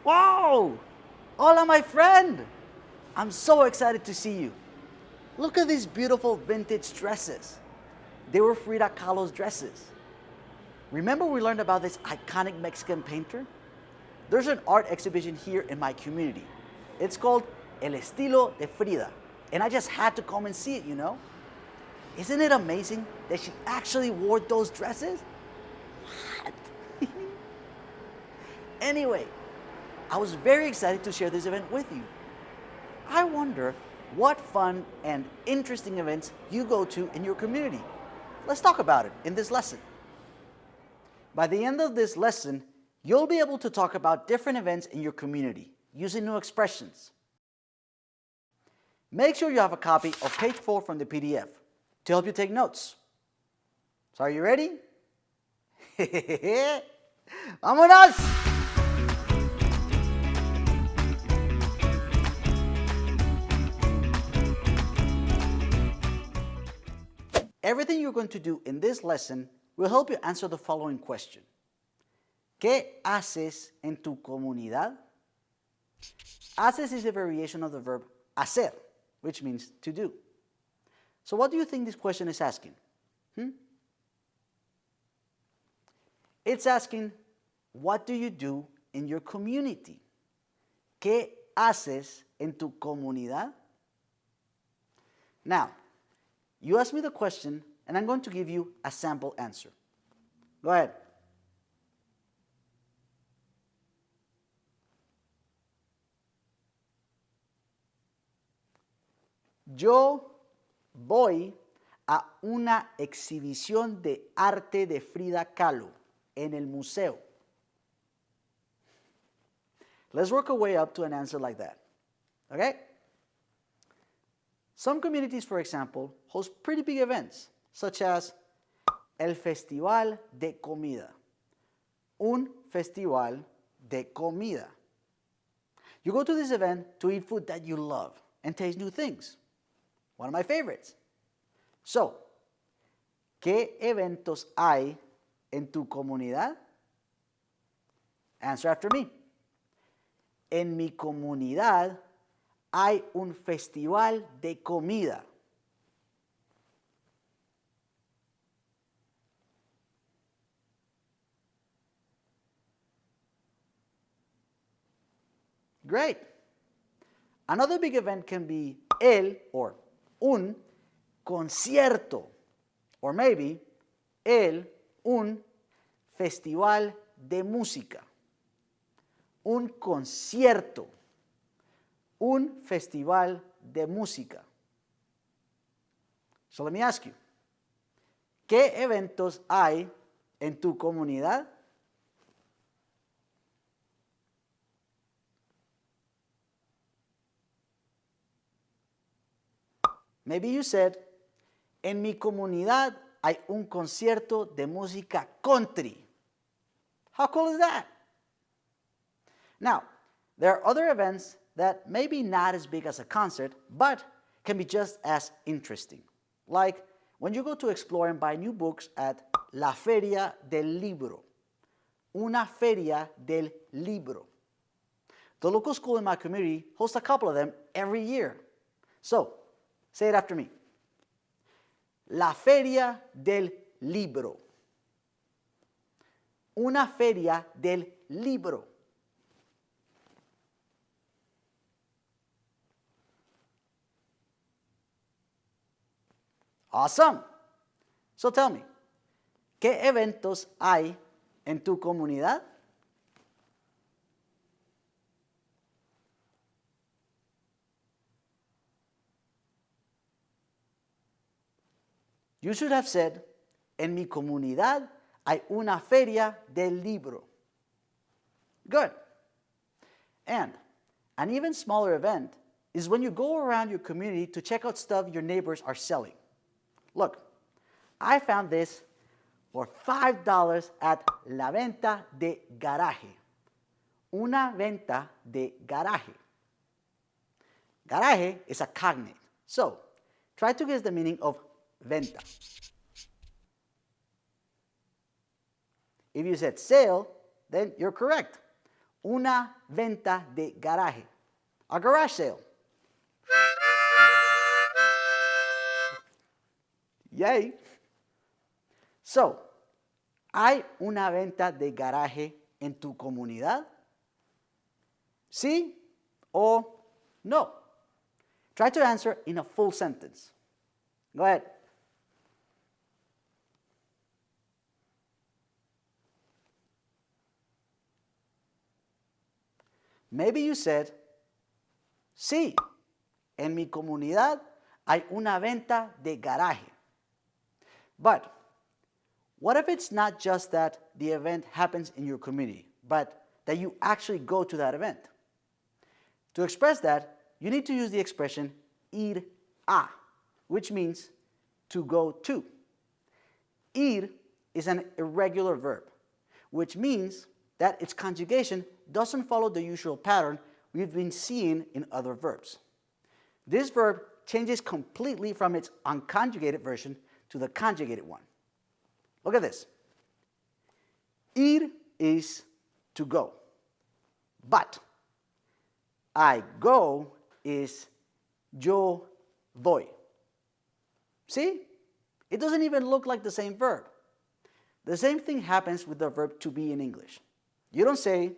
Whoa! Hola, my friend! I'm so excited to see you. Look at these beautiful vintage dresses. They were Frida Kahlo's dresses. Remember we learned about this iconic Mexican painter? There's an art exhibition here in my community. It's called El Estilo de Frida. And I just had to come and see it, you know? Isn't it amazing that she actually wore those dresses? What? Anyway, I was very excited to share this event with you. I wonder what fun and interesting events you go to in your community. Let's talk about it in this lesson. By the end of this lesson, you'll be able to talk about different events in your community using new expressions. Make sure you have a copy of page 4 from the PDF to help you take notes. So are you ready? ¡Vámonos! Everything you're going to do in this lesson will help you answer the following question. ¿Qué haces en tu comunidad? Haces is a variation of the verb hacer, which means to do. So what do you think this question is asking? It's asking, what do you do in your community? ¿Qué haces en tu comunidad? Now, you asked me the question, and I'm going to give you a sample answer. Go ahead. Yo voy a una exhibición de arte de Frida Kahlo en el museo. Let's work our way up to an answer like that. Okay? Some communities, for example, host pretty big events, such as el Festival de Comida. Un festival de comida. You go to this event to eat food that you love and taste new things. One of my favorites. So, ¿qué eventos hay en tu comunidad? Answer after me. En mi comunidad hay un festival de comida. Great. Another big event can be el or un concierto, or maybe un festival de música. Un concierto. Un festival de música. So let me ask you, ¿qué eventos hay en tu comunidad? Maybe you said, en mi comunidad hay un concierto de música country. How cool is that? Now, there are other events that may be not as big as a concert, but can be just as interesting. Like when you go to explore and buy new books at la Feria del Libro. Una Feria del Libro. The local school in my community hosts a couple of them every year. So, say it after me. La Feria del Libro. Una Feria del Libro. Awesome. So tell me, ¿qué eventos hay en tu comunidad? You should have said, en mi comunidad hay una feria del libro. Good. And an even smaller event is when you go around your community to check out stuff your neighbors are selling. Look, I found this for $5 at la venta de garaje. Una venta de garaje. Garaje is a cognate. So, try to guess the meaning of venta. If you said sale, then you're correct. una venta de garaje. A garage sale. Yay. So, ¿hay una venta de garaje en tu comunidad? ¿Sí o no? Try to answer in a full sentence. Go ahead. Maybe you said, sí, en mi comunidad hay una venta de garaje. But what if it's not just that the event happens in your community, but that you actually go to that event? To express that, you need to use the expression ir a, which means to go to. Ir is an irregular verb, which means that its conjugation doesn't follow the usual pattern we've been seeing in other verbs. This verb changes completely from its unconjugated version to the conjugated one. Look at this. Ir is to go, but I go is yo voy. See? It doesn't even look like the same verb. The same thing happens with the verb to be in English. You don't say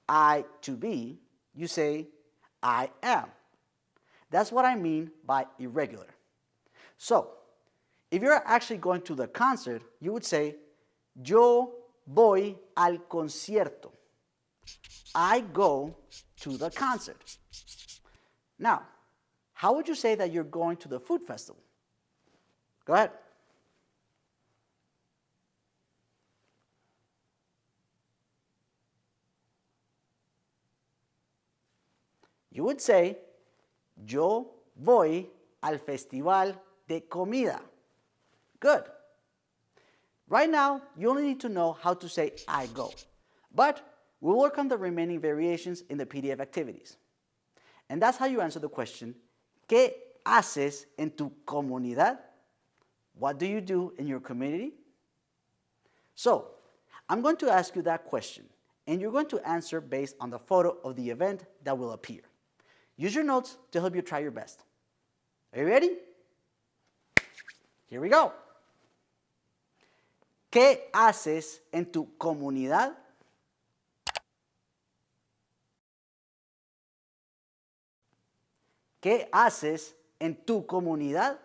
I to be, you say I am. That's what I mean by irregular. So, if you're actually going to the concert, you would say yo voy al concierto. I go to the concert. Now, how would you say that you're going to the food festival? Go ahead. You would say, yo voy al festival de comida. Good. Right now, you only need to know how to say I go. But we'll work on the remaining variations in the PDF activities. And that's how you answer the question, ¿qué haces en tu comunidad? What do you do in your community? So, I'm going to ask you that question, and you're going to answer based on the photo of the event that will appear. Use your notes to help you try your best. Are you ready? Here we go. ¿Qué haces en tu comunidad? ¿Qué haces en tu comunidad?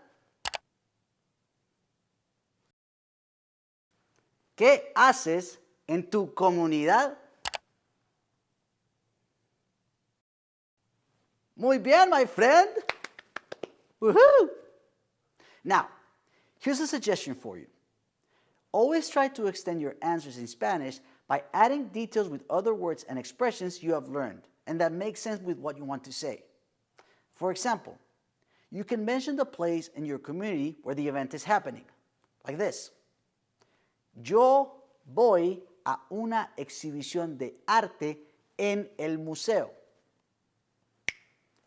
¿Qué haces en tu comunidad? Muy bien, my friend. Woohoo! Now, here's a suggestion for you. Always try to extend your answers in Spanish by adding details with other words and expressions you have learned and that make sense with what you want to say. For example, you can mention the place in your community where the event is happening, like this. Yo voy a una exhibición de arte en el museo.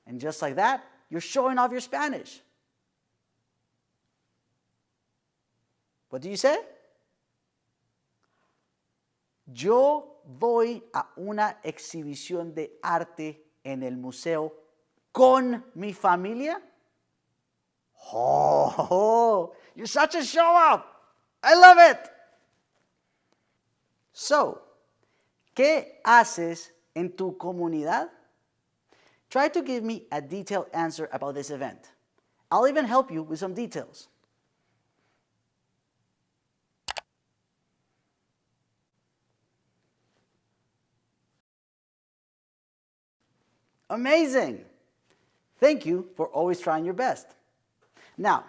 And just like that, you're showing off your Spanish. What do you say? Yo voy a una exhibición de arte en el museo con mi familia. Oh, you're such a show-off. I love it. So, ¿qué haces en tu comunidad? Try to give me a detailed answer about this event. I'll even help you with some details. Amazing! Thank you for always trying your best. Now,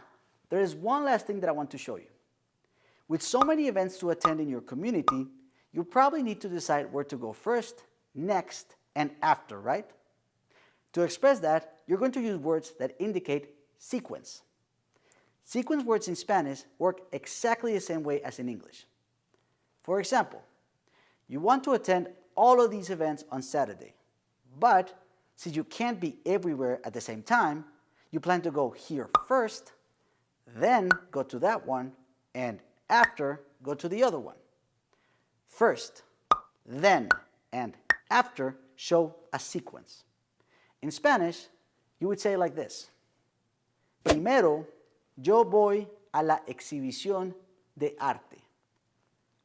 there is one last thing that I want to show you. With so many events to attend in your community, you probably need to decide where to go first, next, and after, right? To express that, you're going to use words that indicate sequence. Sequence words in Spanish work exactly the same way as in English. For example, you want to attend all of these events on Saturday, but since you can't be everywhere at the same time, you plan to go here first, then go to that one, and after, go to the other one. First, then, and after show a sequence. In Spanish, you would say it like this. Primero, yo voy a la exhibición de arte.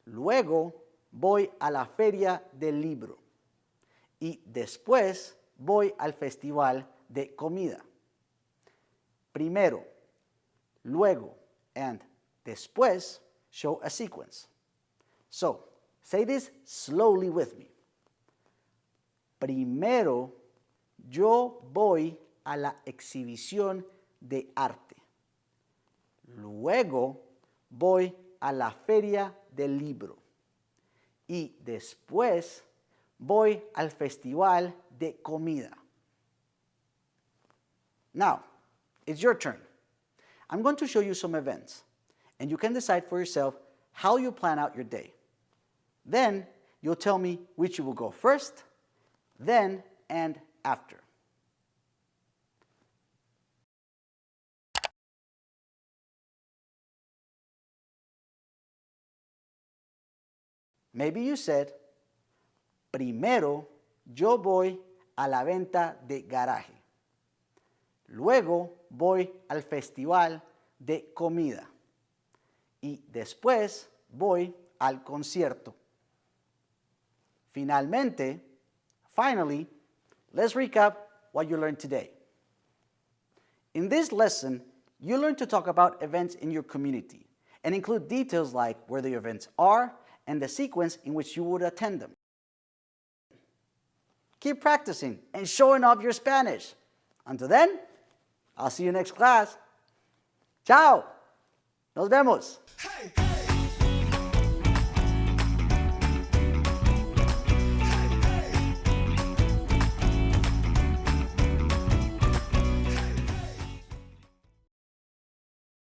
Luego, voy a la Feria del Libro. Y después, voy al Festival de Comida. Primero, luego, and después show a sequence. So, say this slowly with me. Primero, yo voy a la exhibición de arte. Luego, voy a la Feria del Libro. Y después, voy al Festival de Comida. Now, it's your turn. I'm going to show you some events, and you can decide for yourself how you plan out your day. Then, you'll tell me which you will go first, then, and after. Maybe you said, primero yo voy a la venta de garaje. Luego voy al festival de comida. Y después voy al concierto. Finally, let's recap what you learned today. In this lesson, you learned to talk about events in your community and include details like where the events are and the sequence in which you would attend them. Keep practicing and showing off your Spanish. Until then, I'll see you next class. Ciao. Nos vemos. Hey.